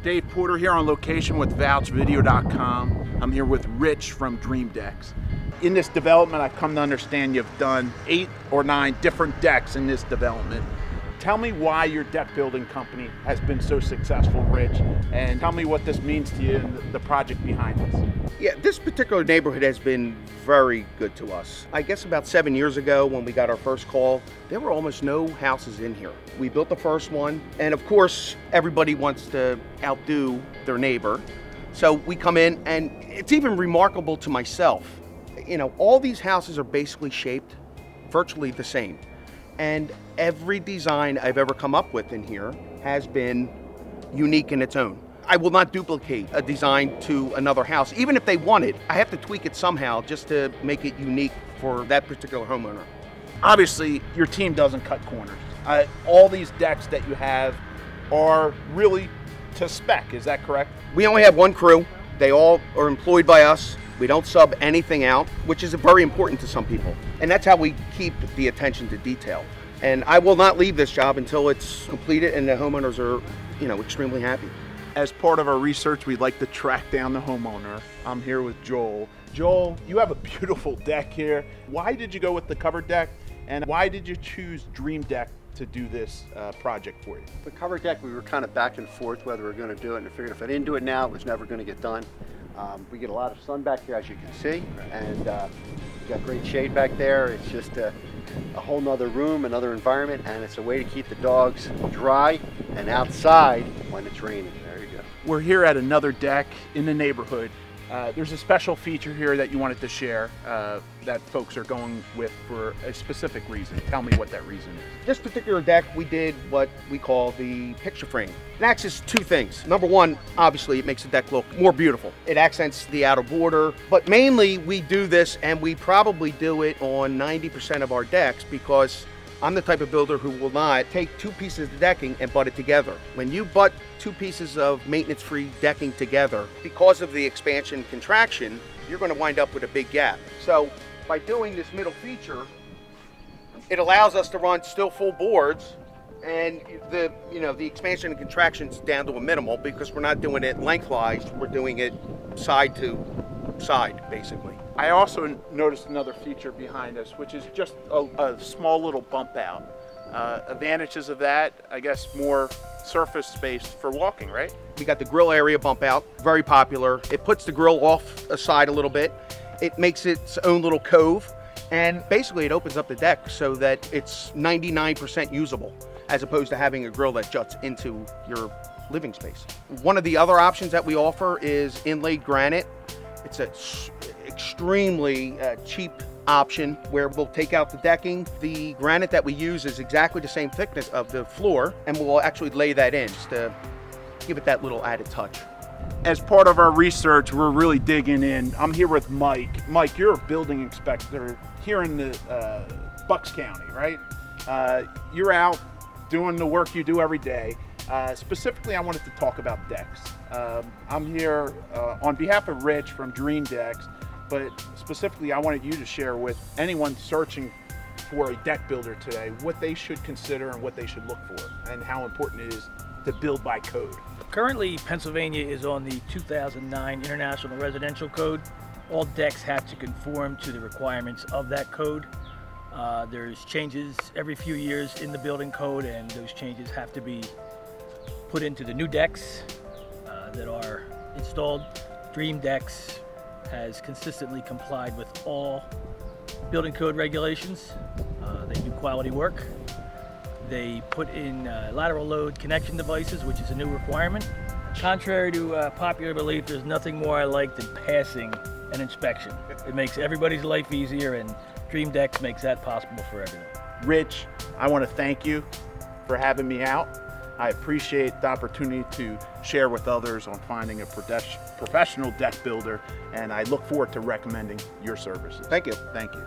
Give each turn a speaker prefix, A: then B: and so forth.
A: Dave Porter here on location with vouchvideo.com. I'm here with Rich from Dream Decks. In this development, I've come to understand you've done 8 or 9 different decks in this development. Tell me why your deck building company has been so successful, Rich, and tell me what this means to you and the project behind this.
B: Yeah, this particular neighborhood has been very good to us. I guess about 7 years ago when we got our first call, there were almost no houses in here. We built the first one, and of course, everybody wants to outdo their neighbor. So we come in, and it's even remarkable to myself. You know, all these houses are basically shaped virtually the same. And every design I've ever come up with in here has been unique in its own. I will not duplicate a design to another house. Even if they want it, I have to tweak it somehow just to make it unique for that particular homeowner.
A: Obviously, your team doesn't cut corners. All these decks that you have are really to spec, is that correct?
B: We only have one crew. They all are employed by us. We don't sub anything out, which is very important to some people. And that's how we keep the attention to detail. And I will not leave this job until it's completed and the homeowners are, extremely happy.
A: As part of our research, we'd like to track down the homeowner. I'm here with Joel. Joel, you have a beautiful deck here. Why did you go with the covered deck? And why did you choose Dream Deck to do this project for you?
C: The cover deck, we were kind of back and forth whether we were going to do it, and I figured if I didn't do it now, it was never going to get done. We get a lot of sun back here, as you can see, and we got great shade back there. It's just a whole nother room, another environment, and it's a way to keep the dogs dry and outside when it's raining. There you go.
A: We're here at another deck in the neighborhood. There's a special feature here that you wanted to share that folks are going with for a specific reason. Tell me what that reason is.
B: This particular deck, we did what we call the picture frame. It accents 2 things. Number one, obviously, it makes the deck look more beautiful. It accents the outer border, but mainly we do this, and we probably do it on 90% of our decks because I'm the type of builder who will not take 2 pieces of decking and butt it together. When you butt 2 pieces of maintenance-free decking together, because of the expansion contraction, you're going to wind up with a big gap. So by doing this middle feature, it allows us to run still full boards, and the expansion and contraction's down to a minimal because we're not doing it lengthwise, we're doing it side to side, basically.
A: I also noticed another feature behind us, which is just a small little bump out. Advantages of that, I guess, more surface space for walking, right?
B: We got the grill area bump out, very popular. It puts the grill off aside a little bit. It makes its own little cove, and basically it opens up the deck so that it's 99% usable, as opposed to having a grill that juts into your living space. One of the other options that we offer is inlaid granite. It's an extremely cheap option where we'll take out the decking. The granite that we use is exactly the same thickness of the floor, and we'll actually lay that in just to give it that little added touch.
A: As part of our research, we're really digging in. I'm here with Mike. Mike, you're a building inspector here in the Bucks County, right? You're out doing the work you do every day. Specifically, I wanted to talk about decks. I'm here on behalf of Rich from Dream Decks, but specifically I wanted you to share with anyone searching for a deck builder today what they should consider and what they should look for and how important it is to build by code.
D: Currently, Pennsylvania is on the 2009 International Residential Code. All decks have to conform to the requirements of that code. There's changes every few years in the building code, and those changes have to be put into the new decks that are installed. Dream Decks has consistently complied with all building code regulations. They do quality work. They put in lateral load connection devices, which is a new requirement. Contrary to popular belief, there's nothing more I like than passing an inspection. It makes everybody's life easier, and Dream Decks makes that possible for everyone.
A: Rich, I want to thank you for having me out. I appreciate the opportunity to share with others on finding a professional deck builder, and I look forward to recommending your services.
B: Thank you.
A: Thank you.